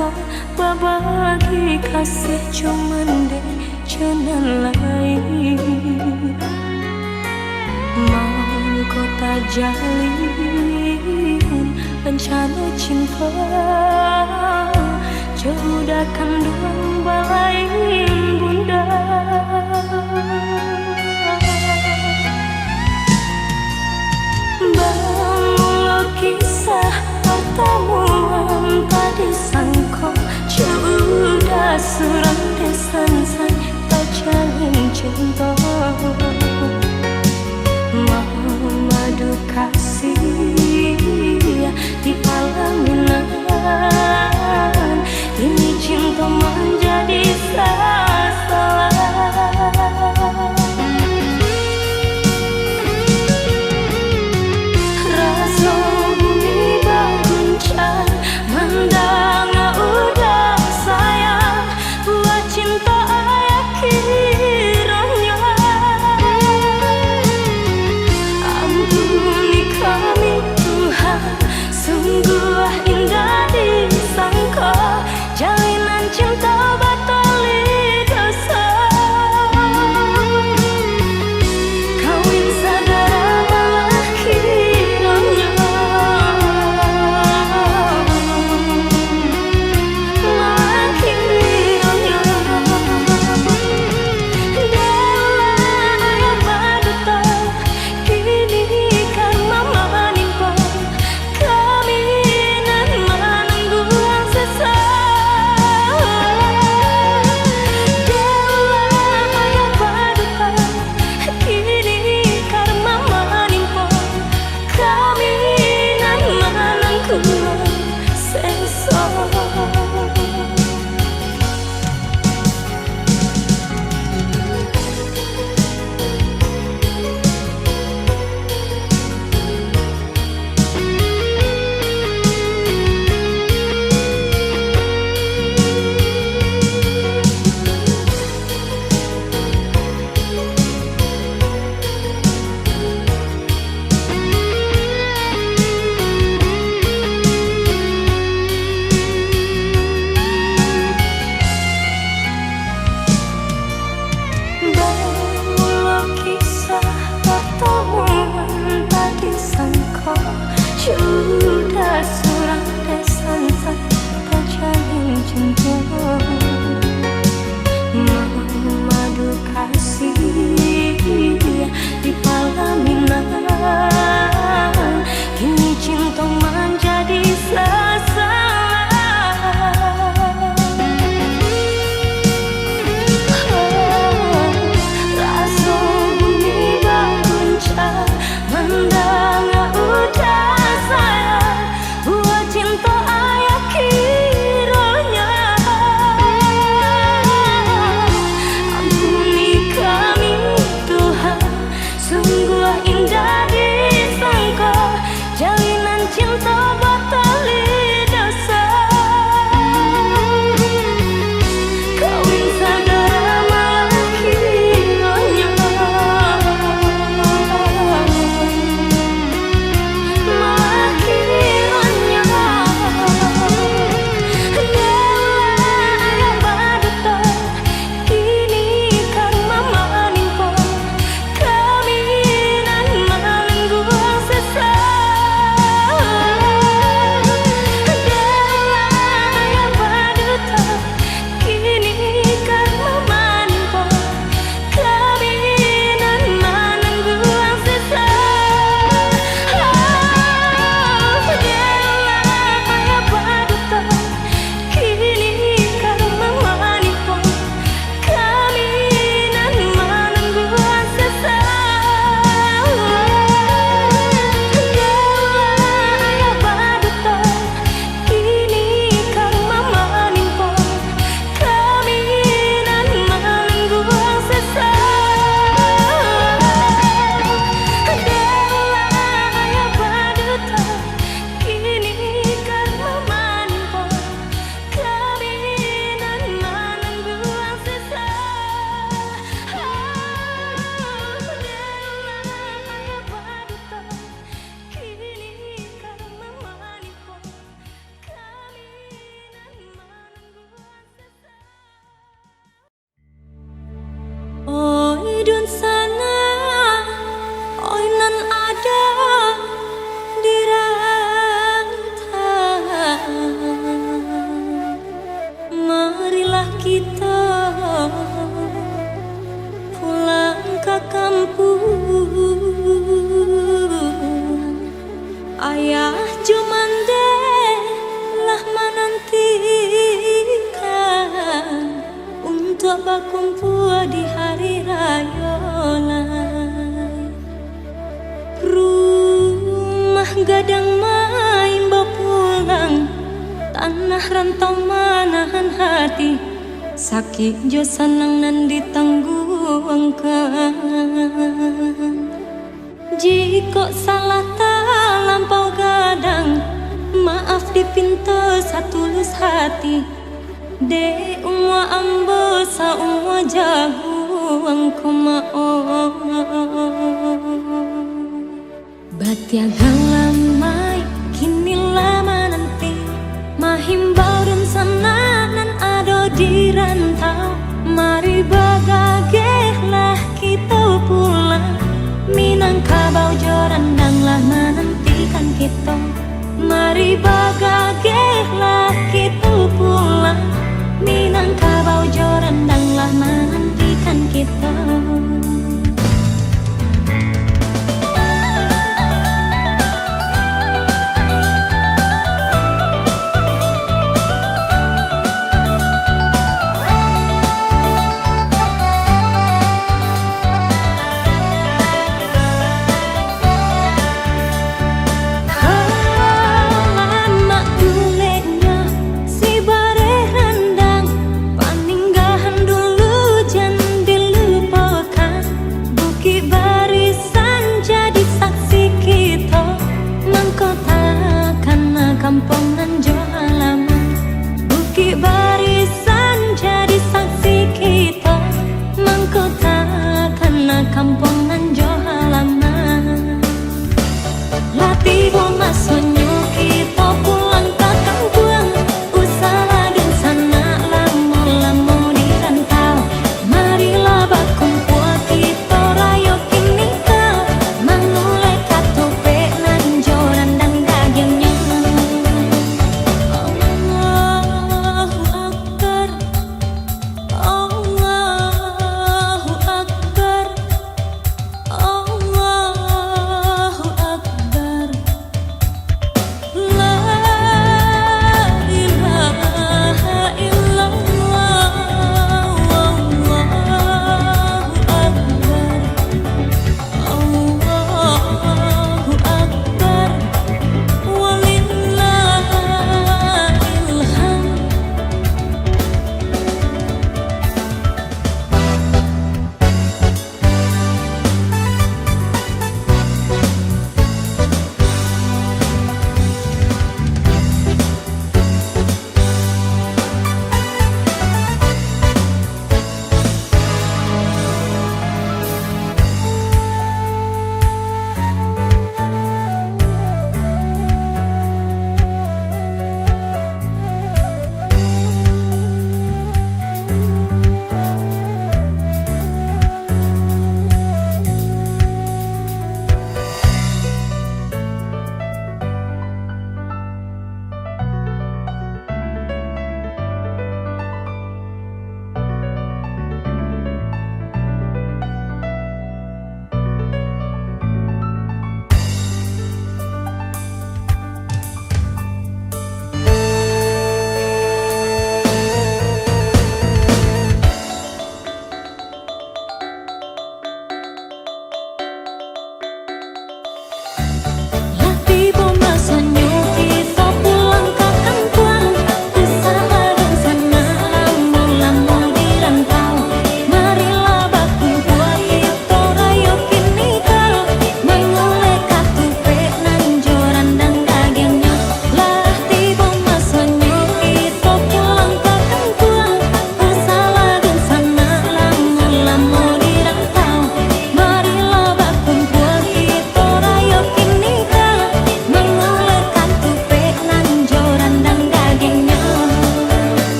sangka berbagi kasih cuman dek jangan lain. Mau kota jalin rencana cinta, jauh dah kandung balain bunda. Bangun kisah pertemuan tadi sangko, sudah serang desan say tak jalin cinta. Madu kasih di pelaminan, ini cinta menjadi salah. Rasa bumi berguncang mendengar udah sayang, buat cinta ayah kiranya. Ampuni kami Tuhan, sungguh indah disangka, jalinan cinta batali dosa. Kawin saudara malah kiranya, malah kiranya. Dewa ayah baduta, kini kan mama menimpa, kami nan menanggung sesal. Dewa ayah baduta, kini kan mama menimpa, kami nan menanggung sesal. Bangun kisah pertemuan tadi sangka, sudah surang desan say tak jalin cinta. Madu kasih di pelaminan, kini cinta menjadi salah. Rasa bumi berguncang mendengar udah sayang. untuk berkumpul di hari raya lai. Rumah gadang main berpulang, tanah rantau manahan hati, sakit jo senang nan ditangguhkan. Jika salah tak lampau gadang, maaf dipinta satulus hati. De umwa ambo sa umwa jagu angko maaf. Batiagang lamai kini lama nanti, mahimbau dan sananan ado di rantau. Mari bagagehlah kita pulang, Minangkabau jorandang lah menantikan kita. Mari bagagehlah kita pulang, Minangkabau jorandang lah menantikan kita.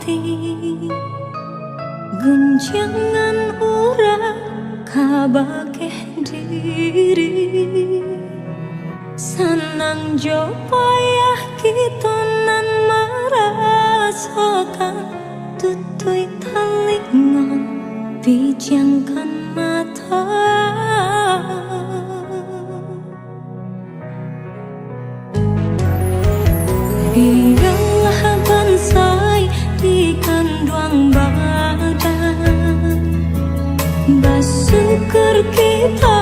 hati guncangan ura kabake diri senang jo payah kita nan merasakan tutui talingon pijangkan mata biarlah bansai di kanduang badan basuker kita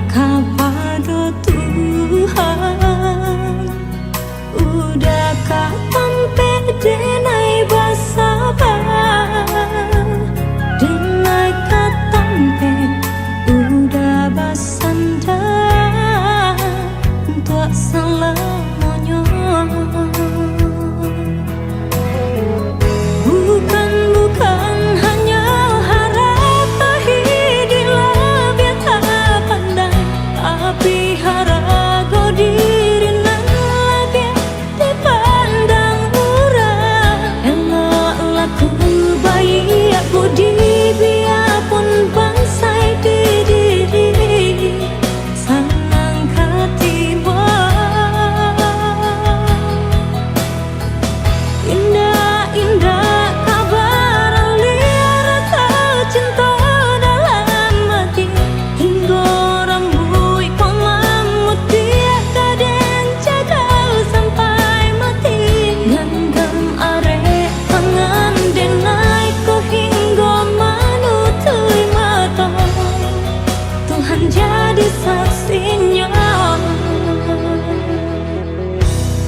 kepada Tuhan udah katampe denai basabar denai katampe udah basandar untuk selamanya bukan hanya harap tahidilah biar tak pandai tapi harap kau diri nan biar dipandang orang elok laku bayi aku di biarpun bangsai diri senang ketiba indah-indah kabar liar rasa cinta dalam hati hingga rambut pemamut dia kaden jaga sampai mati genggam arek tangan denai ko hingga manutui mata Tuhan jadi saksinya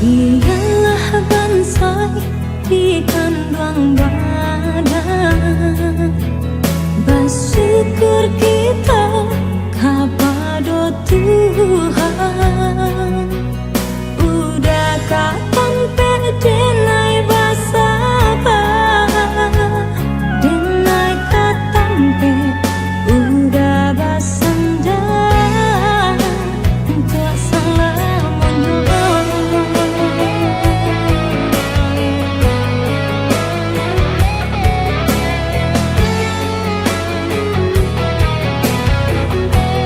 ialah bansai di kanduang badan bersyukur kita kepada Tuhan udah katampe denai basabar denai katampe udah basandar untuk selamanya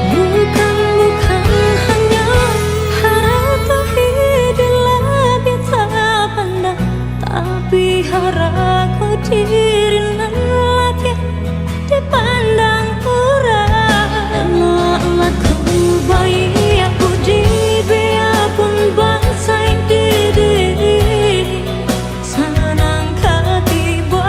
bukan hanya harap tahidilah biar tak pandang tapi harap kau diri nan layak dipandang orang elok laku bayi aku di biarpun bangsai diri senang ketiba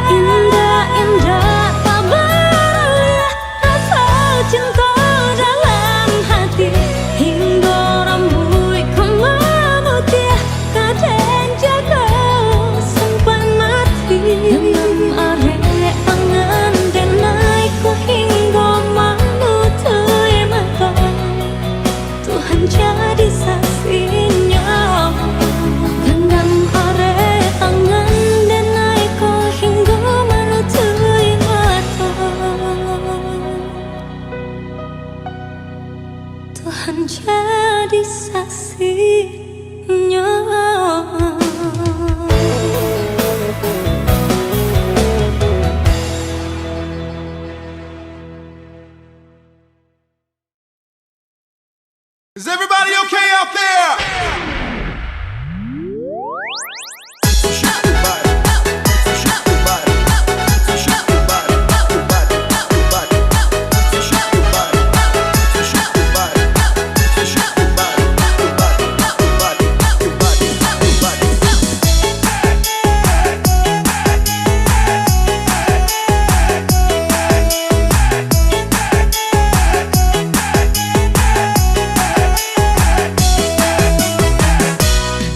indah-indah kabar rasa cinta dalam hati hingga rambut kemamut dia kaden jaga sampai mati genggam arek tangan denai ko hingga manutui mata Tuhan jadi saksinya genggam arek tangan denai ko hingga manutui mata Tuhan jadi saksinya. Is everybody okay out there?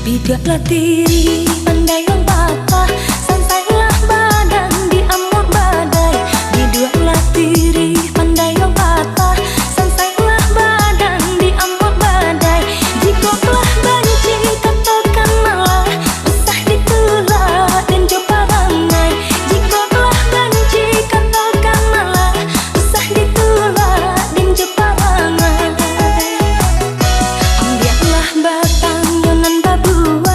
Bidaklah diri pandai lompat santailah badan diamuk badai bidaklah diri pandai lompat santailah badan diamuk badai jikalah banci katakan malah usah ditolak dan coba rangai jikalah banci katakan malah usah ditolak dan coba rangai ambillah batang yonan babua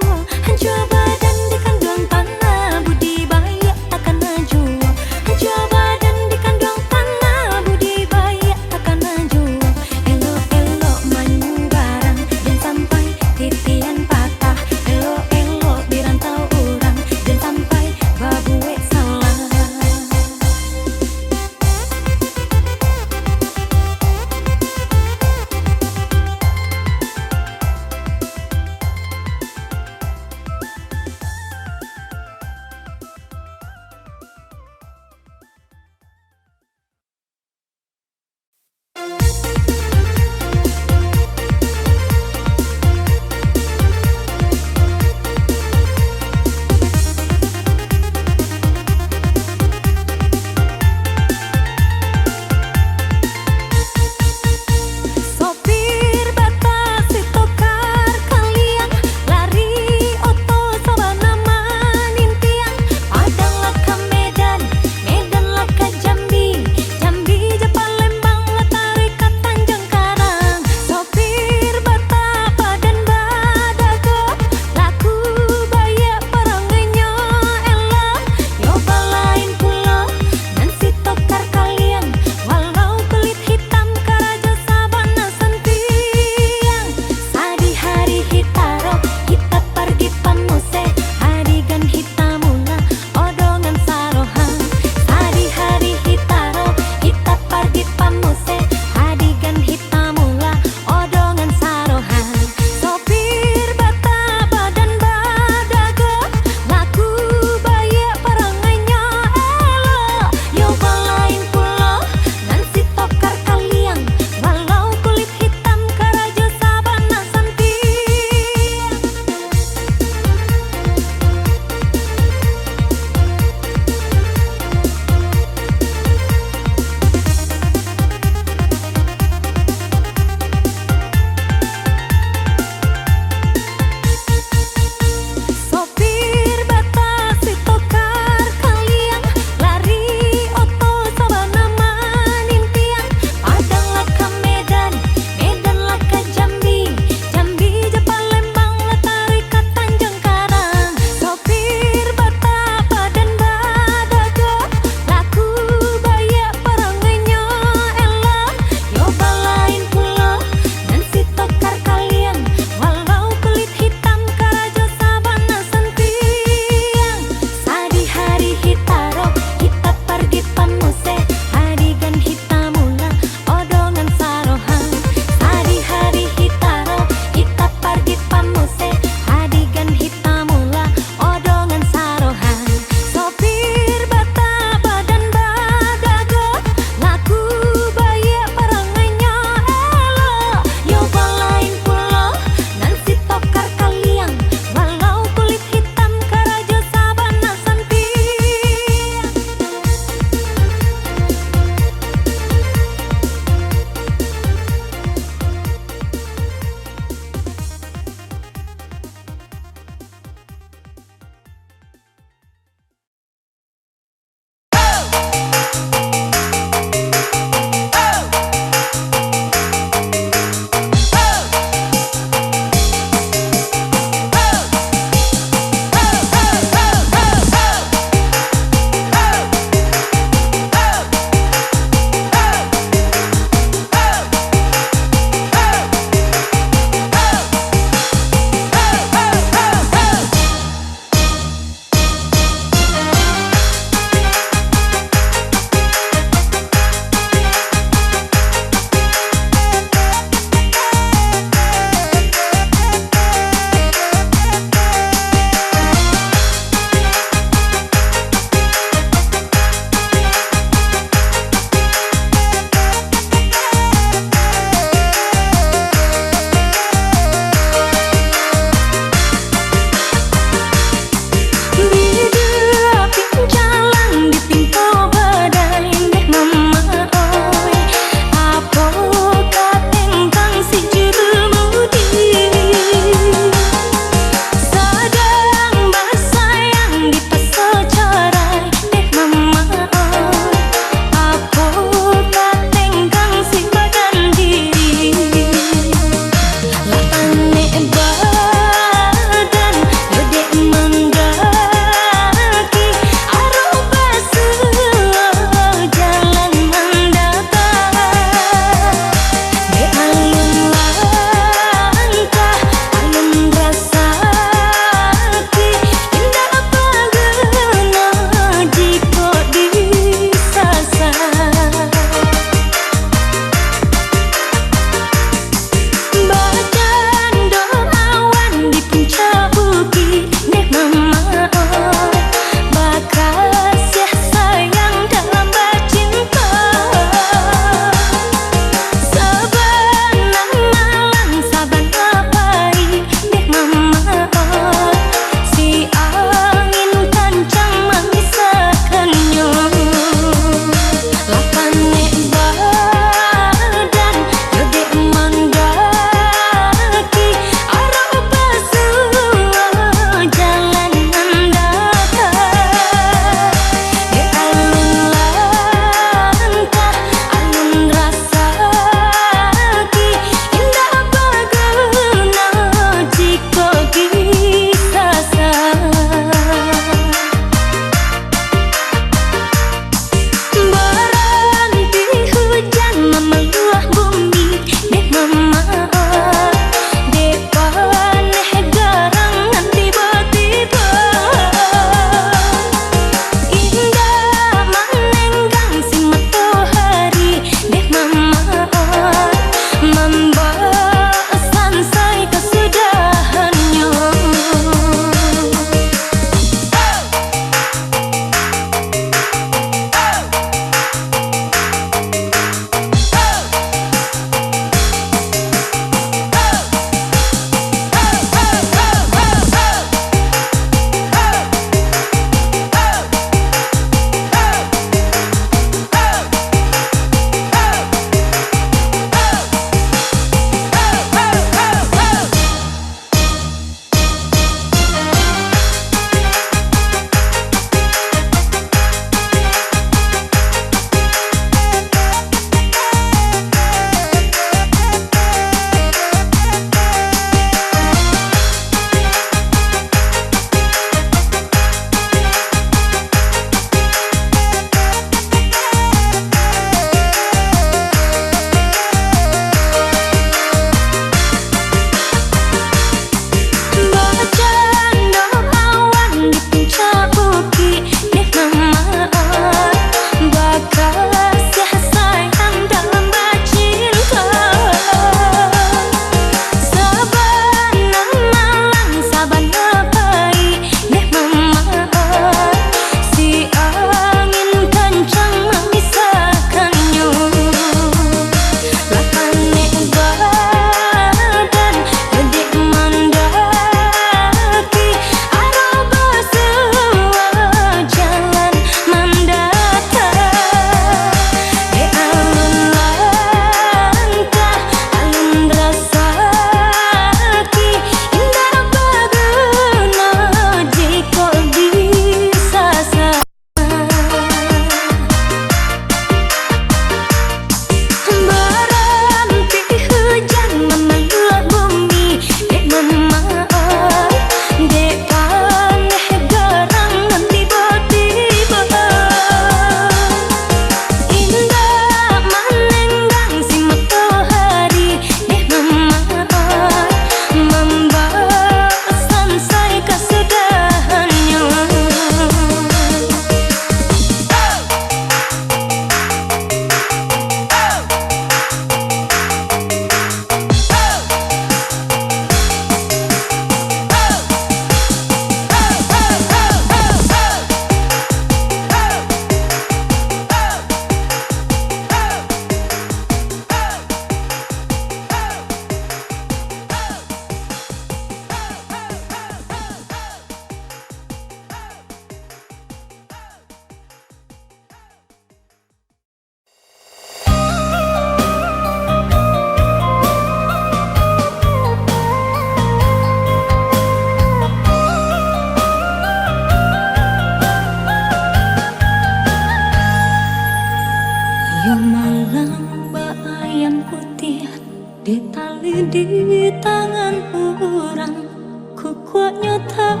di tangan orang, ku kuat nyata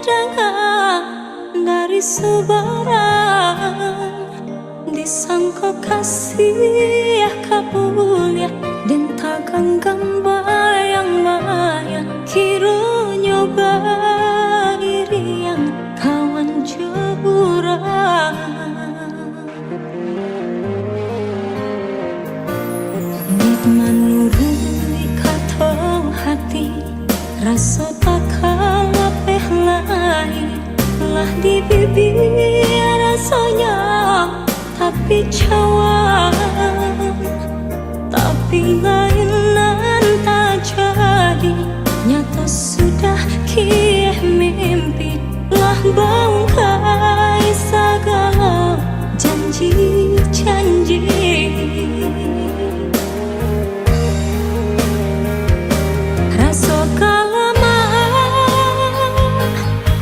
dengar dari sebarang. Disangka kasih kabulia dan tak ganggang bayang-bayang, kiranya iriang kawan jeburang. Nik manurui kata hati, rasa tak kalah lain lah di bibir rasanya, tapi cawan, tapi lainan tak jadi. Nyata sudah kih mimpi, lah bangkai segala janji-janji. Rasa kalaman,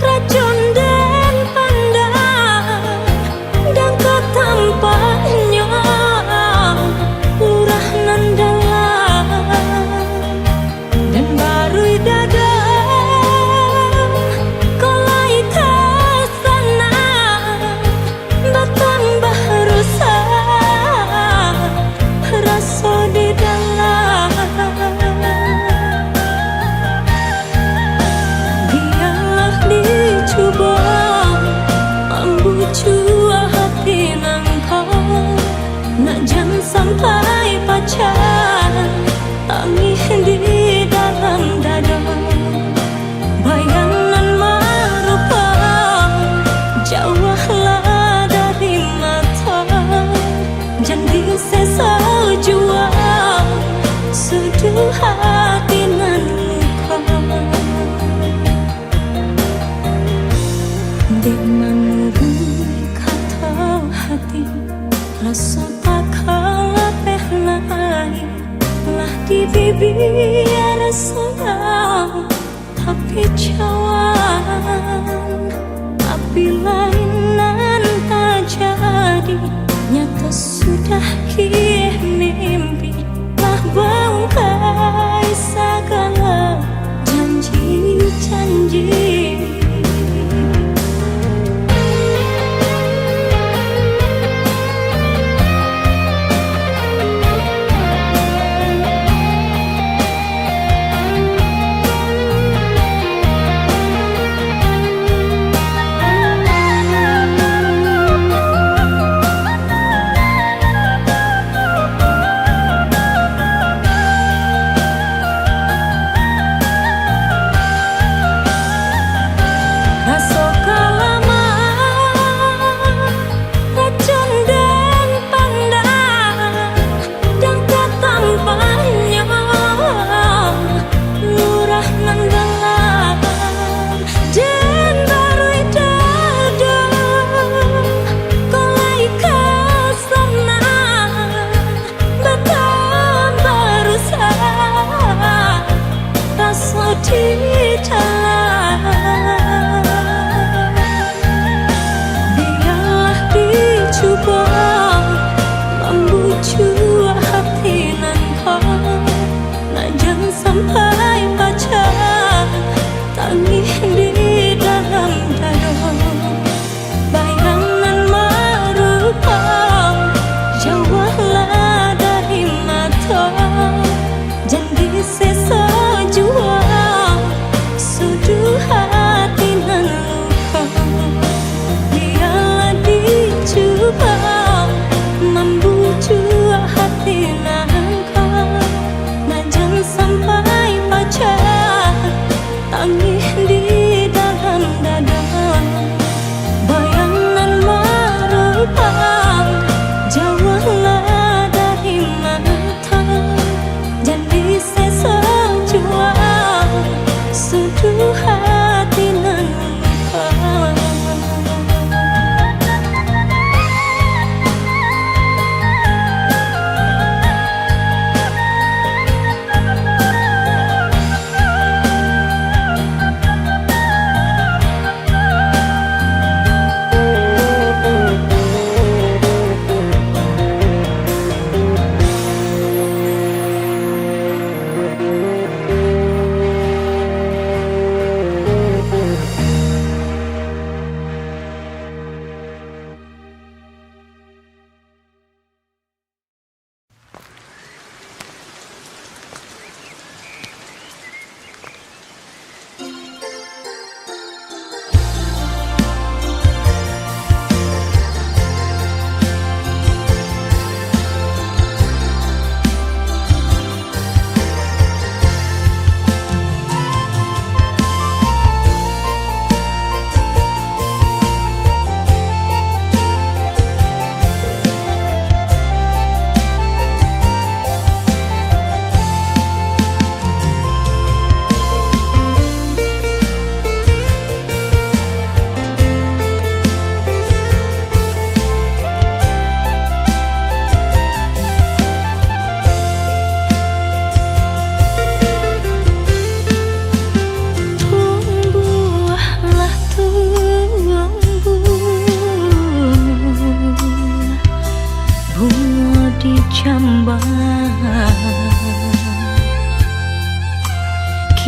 racun dan pandang, dan ketampaknya lurah nan dalam, dan baru dada kolai ke sana, bertambah rusak rasa di dalam. Biarlah dicoba membujuk hati nangkau, nak jangan sampai pacaran tangih di dalam dada. Bayangan merupa jauhlah dari mata, jangan sesa jua seduh hati nan luka. Dek menurut kata hati, rasa tak kalah lain lah di bibir sayang, tapi cawan, tapi lainan tak jadi. Nyata sudah kih mimpi, lah bangkai segala janji-janji. Rasa kalaman, racun dan pandang, dan ketampaknya lurah nan dalam, dan baru dada kolai ke sana, bertambah rusak rasa di dalam. Biarlah dicoba membujuk hati nan kau, nak jangan sampai pacaran tangih di dalam dada. Bayangan merupa jauhlah dari mata, jangan sesa jua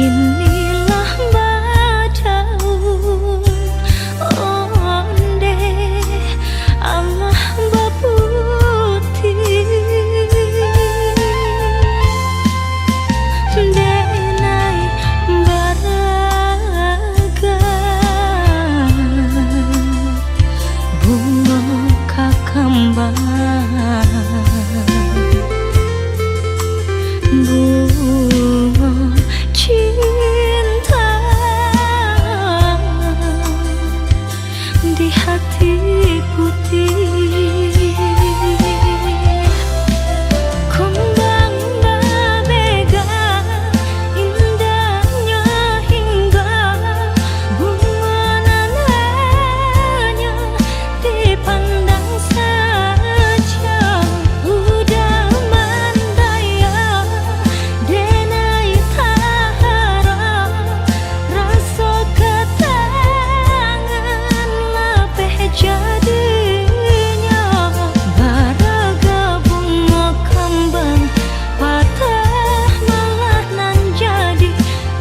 Kinilah badaun onde Allah baputi denai baraga bunga kakambang bunga cinta di hati putih kembang berbega indahnya hingga bunga nananya dipandang saja udah mandaya denai tahara rasa ketangan lapeh jadinya baraga bunga kembang patah malah nan jadi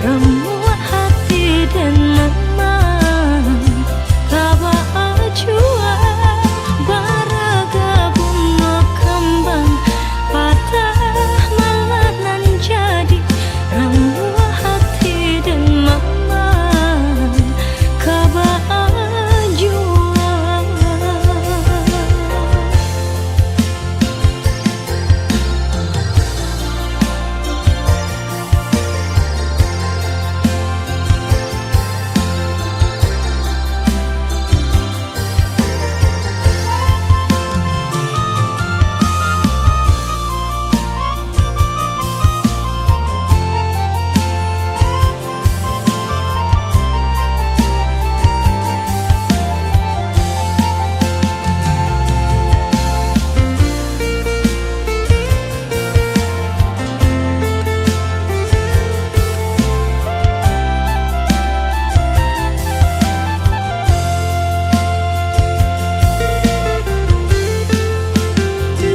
remuk hati dan memang kaba jua baraga bunga kembang patah malah nan jadi remuk hati dan memang kaba jua.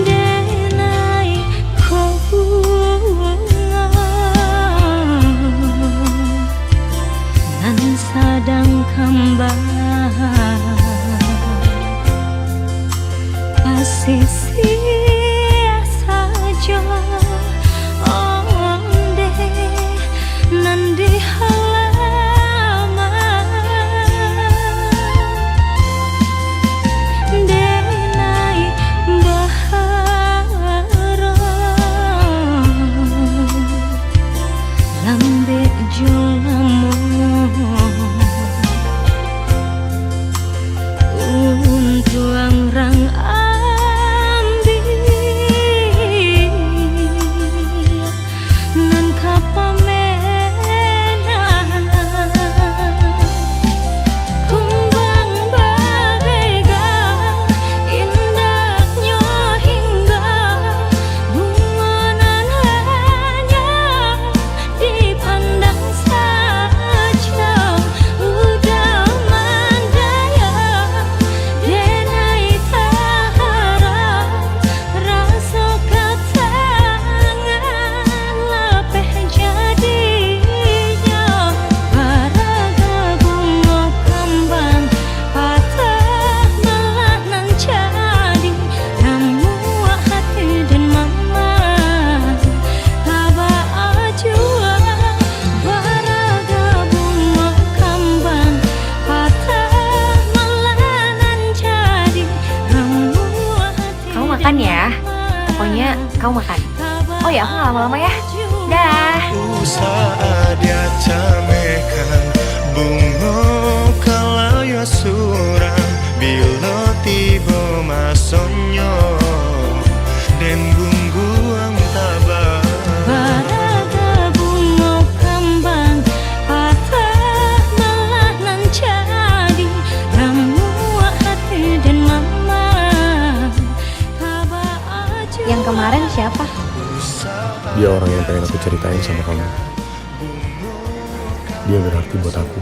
Denai kau bunga nan sadang kembang asisi saja onde nan di halaman denai bahara lambe jolamu untuang rang ambil nan kapamenan kumbang berbega indahnya hingga bunga nananya dipandang saja udah mandaya denai tahara rasa ketangan lapeh jadinya baraga bunga kembang patah malah nan jadi remuk hati dan mamang kaba jua baraga bunga kembang patah malah nan jadi remuk hati. Kamu makan ya. Pokoknya kamu makan. Oh ya, aku nggak lama-lama ya. Dah. Saat dia camekan bunga kalaya surang bila tiba masonyo dan bungguang tabah Baraga bunga kembang patah malah nan jadi remuk hati dan mamang kaba jua. Yang kemarin siapa? Dia orang yang pengen aku ceritain sama kamu. Dia berarti buat aku.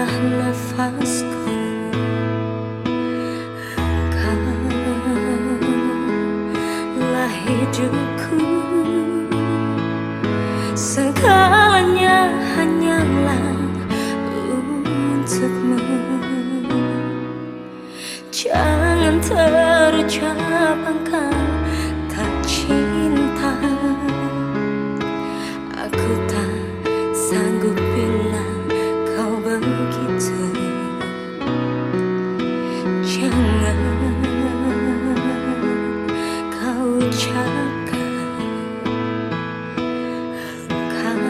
Engkaulah nafasku, engkaulah hidupku. Segalanya hanyalah untukmu. Jangan terucap engkau tak cinta. Aku tak sanggup bila kau begitu. Jangan kau ucapkan engkau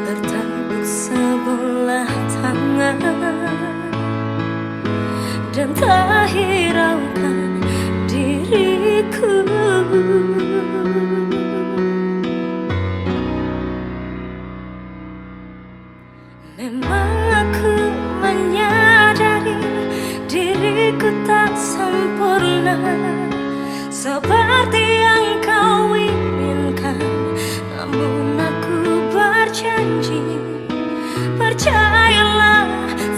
bertepuk sebelah tangan dan tak hiraukan diriku. Memang aku menyadari diriku tak sempurna seperti yang kau inginkan, namun aku berjanji, percayalah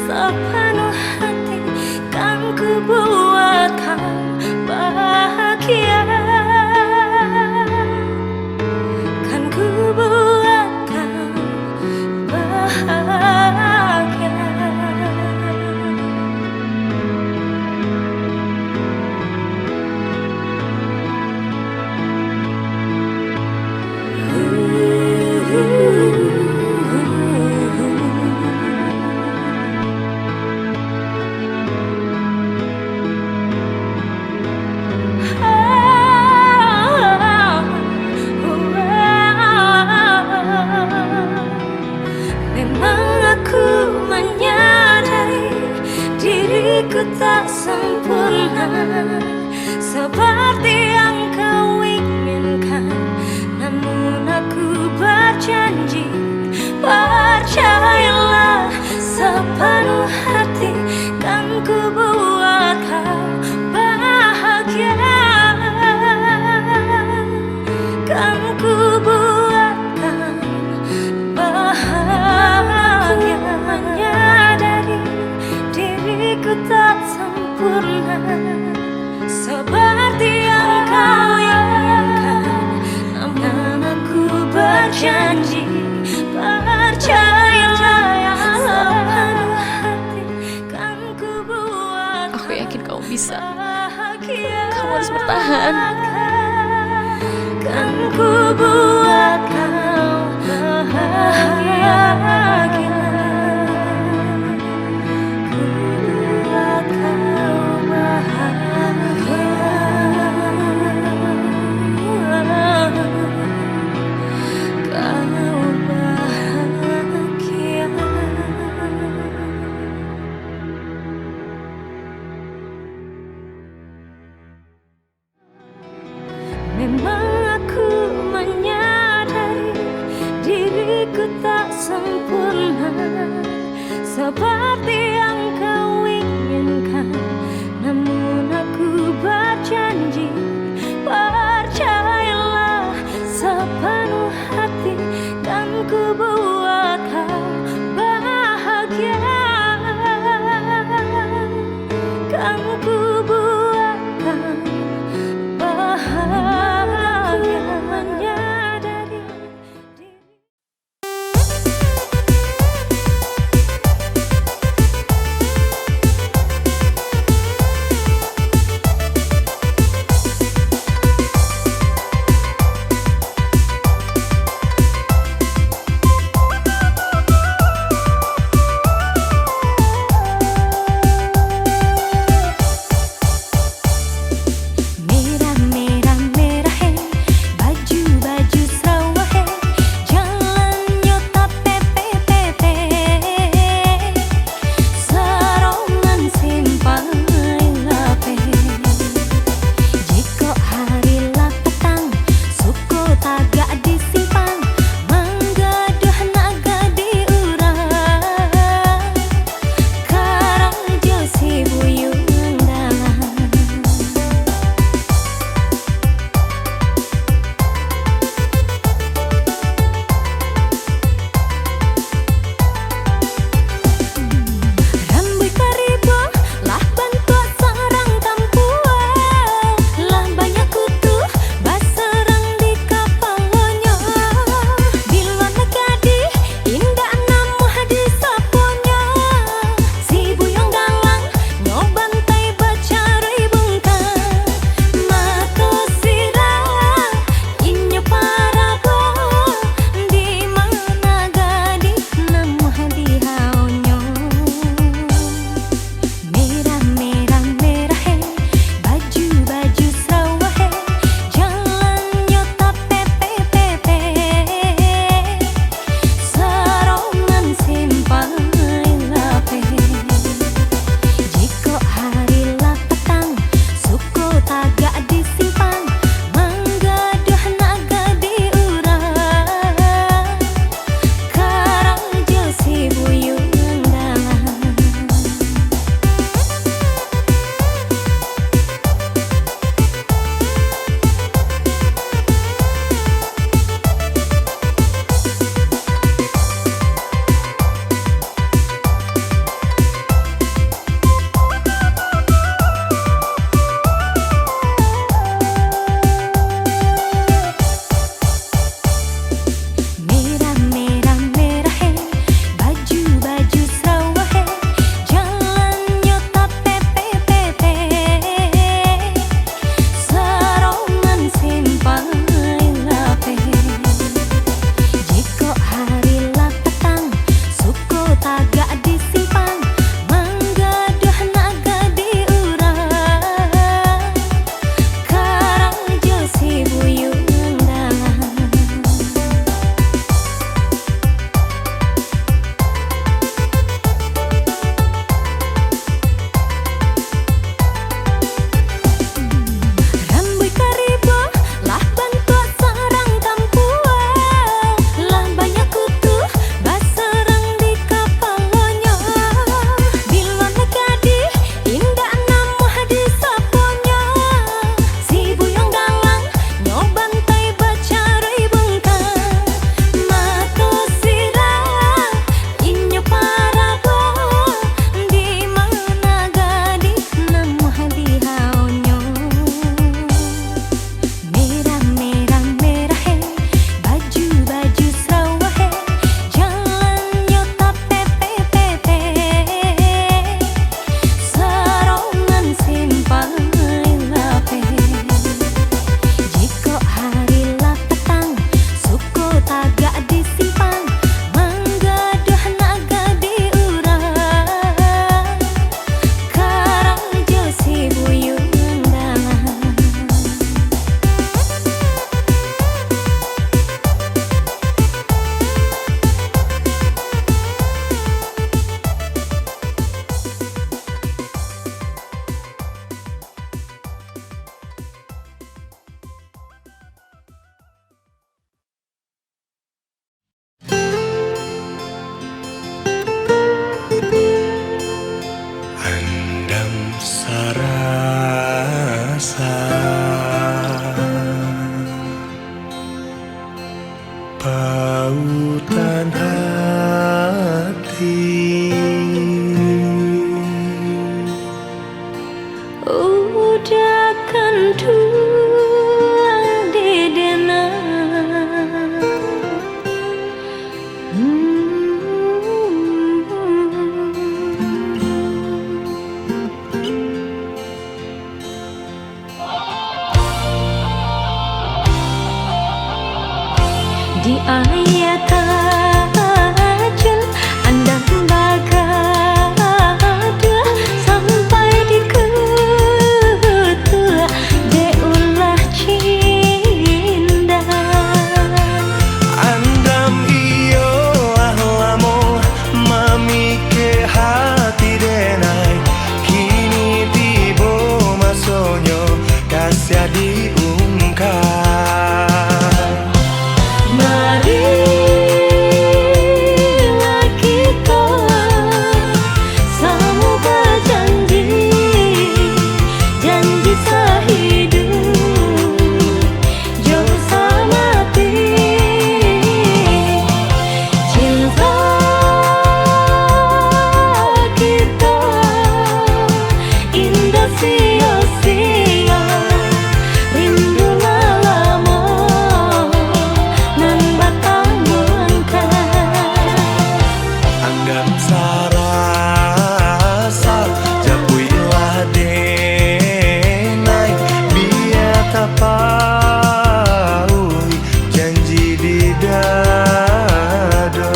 sepenuh hati, kan ku buat kau bahagia, kan ku buat kau bahagia. Memang aku menyadari diriku tak sempurna seperti yang kau inginkan, namun aku berjanji, percayalah sepenuh hati, kan ku buat kau bahagia, kan ku buat kau bahagia. Menyadari diriku tak sempurna seperti yang kau inginkan, namun aku berjanji, percayalah sepenuh hati, kan ku buat. Aku yakin kamu bisa. Bahagia. Kamu harus bertahan. Kan ku buat kau bahagia, ku buat kau bahagia, kau bahagia. Memang aku menyadari diriku tak sempurna seperti yang kau inginkan, namun aku berjanji, percayalah sepenuh hati, kan ku buat kau bahagia, kan ku buat kau bahagia. Menyadari diri. sarasa japuilah denai biar tapaui janji di dado.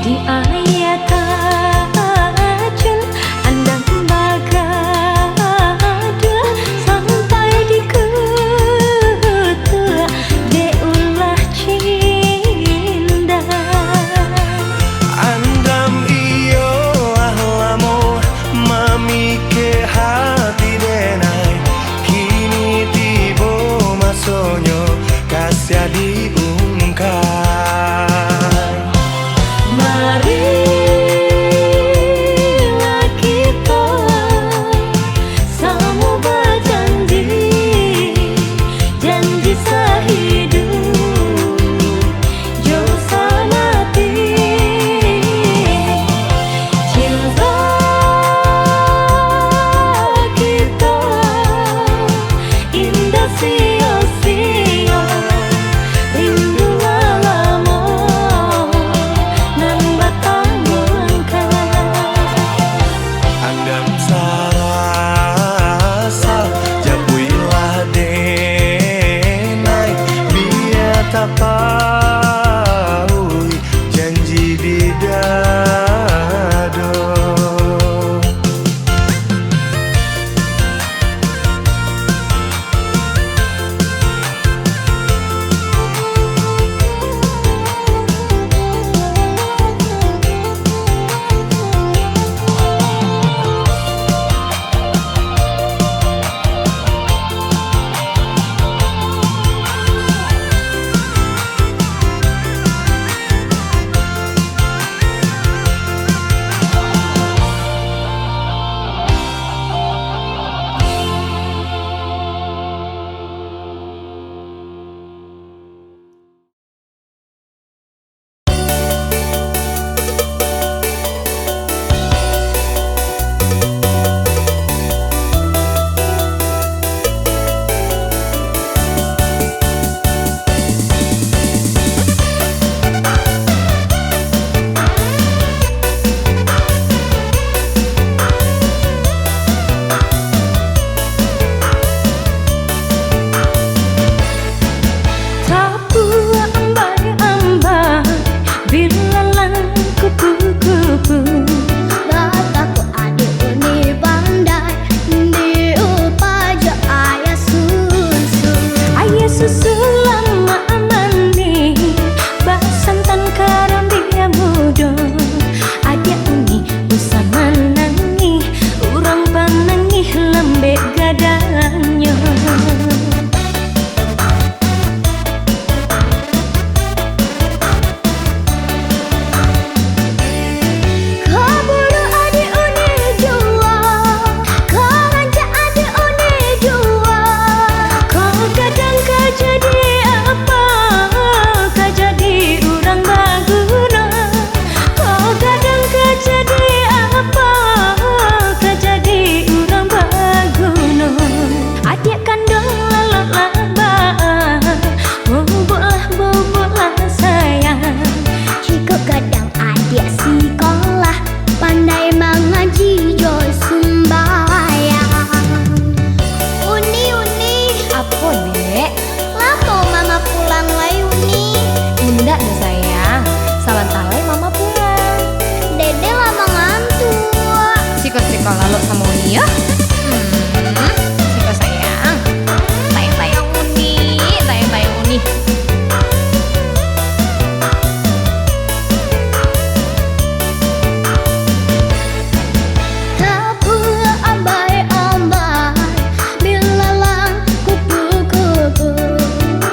Di ayat tajun andang bagada sampai di kutu deulah cinda. Andam iyo ahlamo mami ke hati denai kini tibo masonyo kasih diungkap. Marilah kita sama berjanji, janji sehidup jauh mati. Cinta kita indah sia-sia, rindu lama nan batang bengkak. Andam sarasa japuilah denai biar tapaui janji di dado.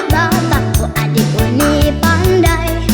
Bapakku adik uni pandai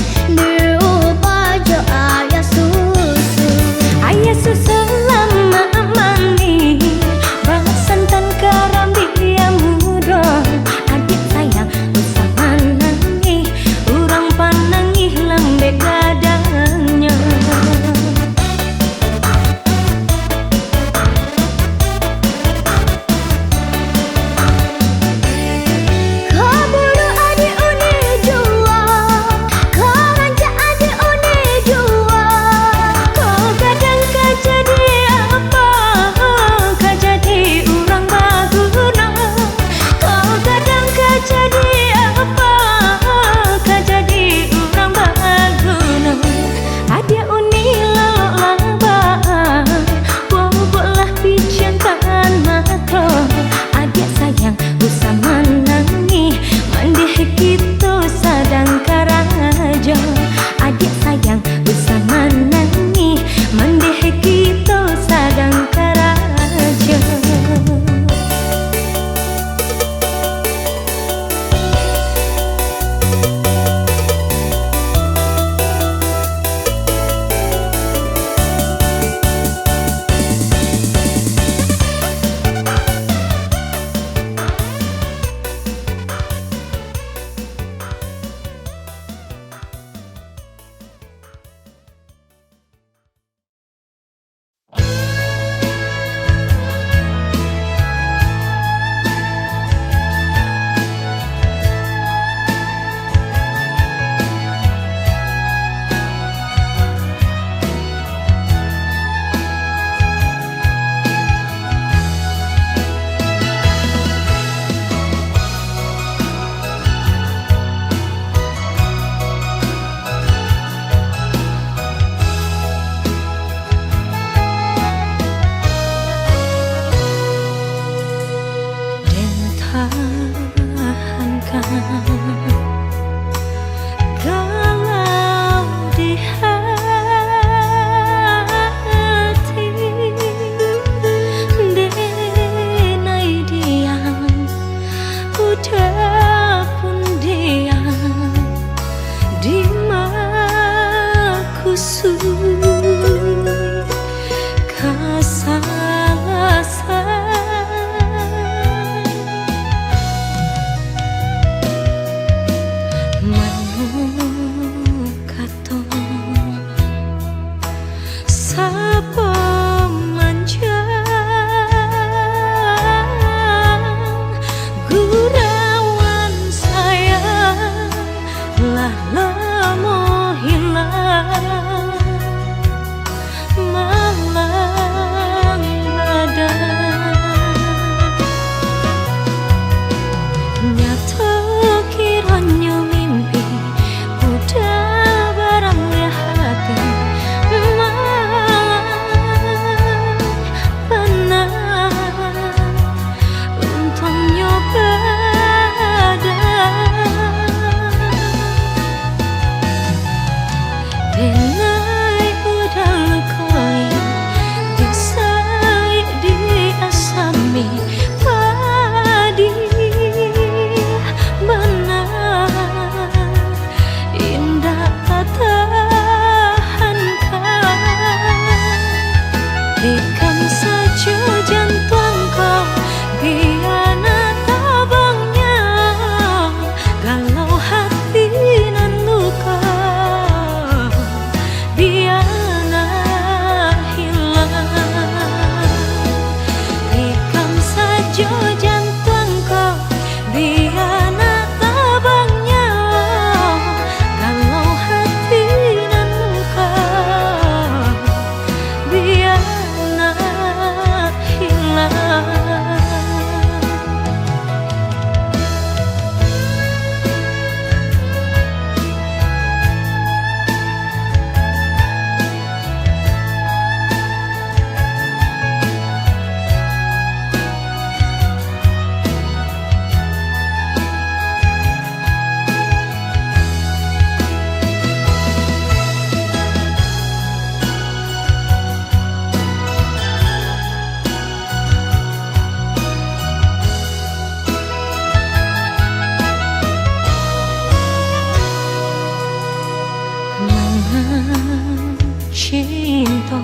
cinta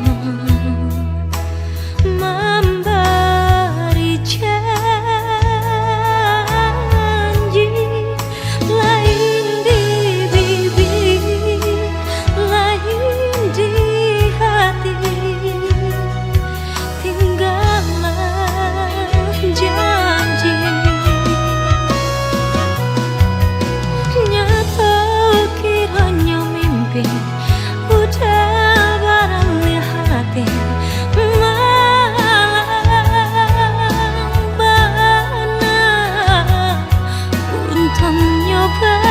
memberi janji, lain di bibir, lain di hati, tinggallah janji. Nyata kiranya mimpi udah barang hati, malam bana untuk nyoba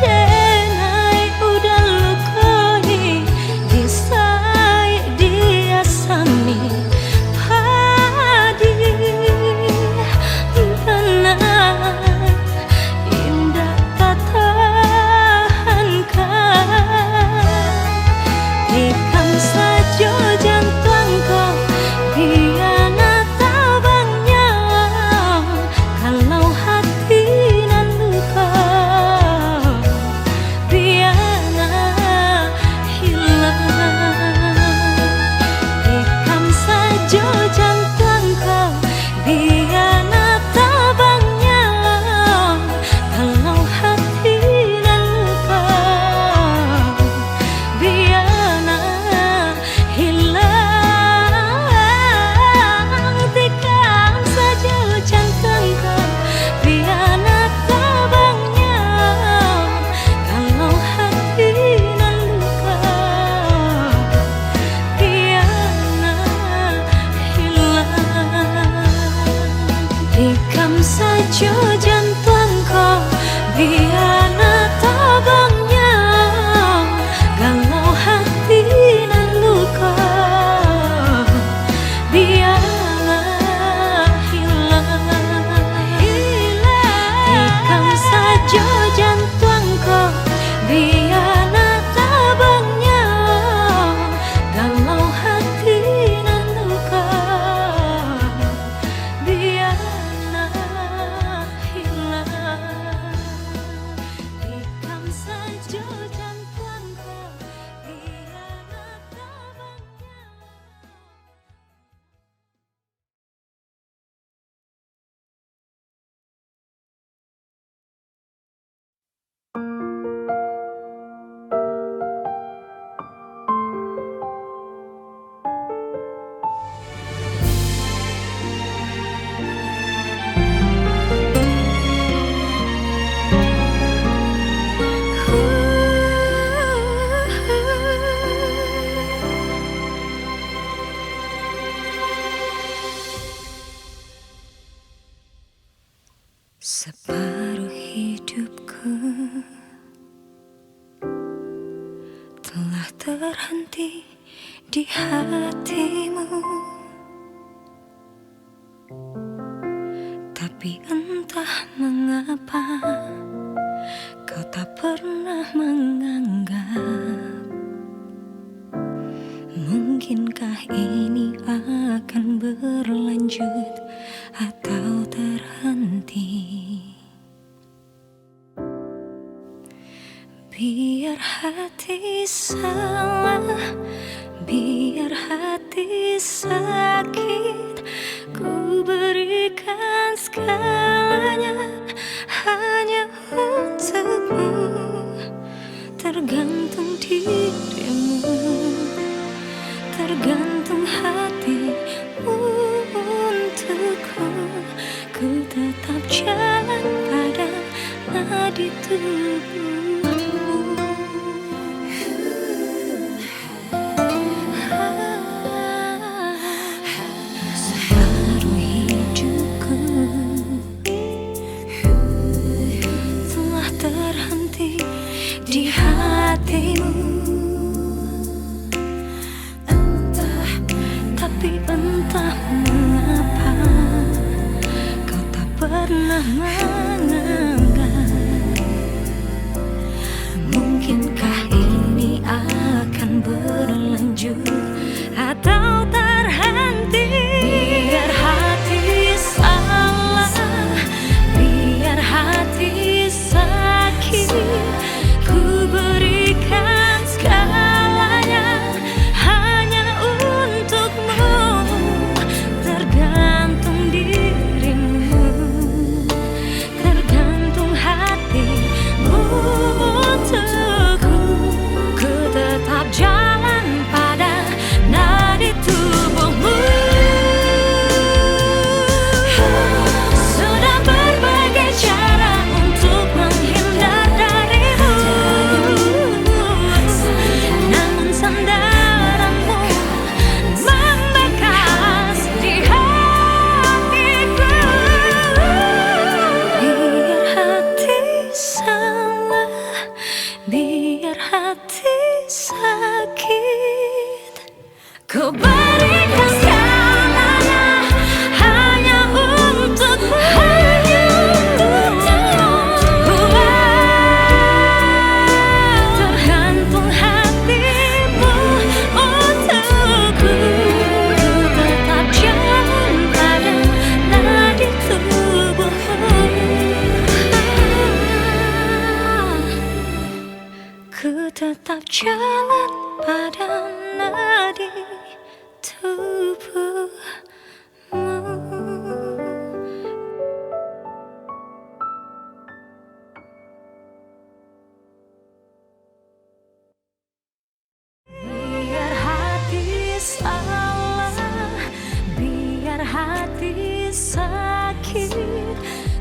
denai udah lukai disai diasami padi benar indah tak tahankan. Tikam saja jantungku biana tabangnya, kalau hati nan luka biana hilang. Tikam saja jantungku biana tabangnya, kalau hati nan luka biana hilang. Tikam saja jantungku biana tabangnya, kalau hati nan luka biana hilang. Tikam saja jantungku biana tabangnya, kalau hati nan luka biana hilang. Tikam saja jantungku biana tabangnya, kalau hati nan luka biana hilang. Tikam saja jantungku biana tabangnya. Separuh hidupku telah terhenti di hatimu, tapi entah mengapa kau tak pernah menganggap. Mungkinkah ini akan berlanjut atau terhenti? Biar hati salah, biar hati sakit, ku berikan segalanya hanya untukmu. Tergantung dirimu, tergantung hatimu untukku. Ku tetap jalan pada nadi tubuhmu. Separuh hidupku telah terhenti di hatimu. Tapi entah mengapa kau tak pernah menganggap. Mungkinkah ini akan berlanjut atau terhenti? Biar hati salah, biar hati sakit, tetap jalan pada nadi tubuhmu. Biar hati salah, biar hati sakit,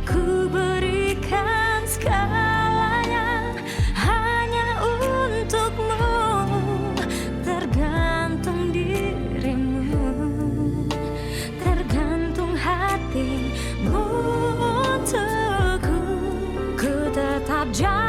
ku berikan segalanya hanya untukmu. Tergantung dirimu, tergantung hatimu untukku. Ku tetap jalan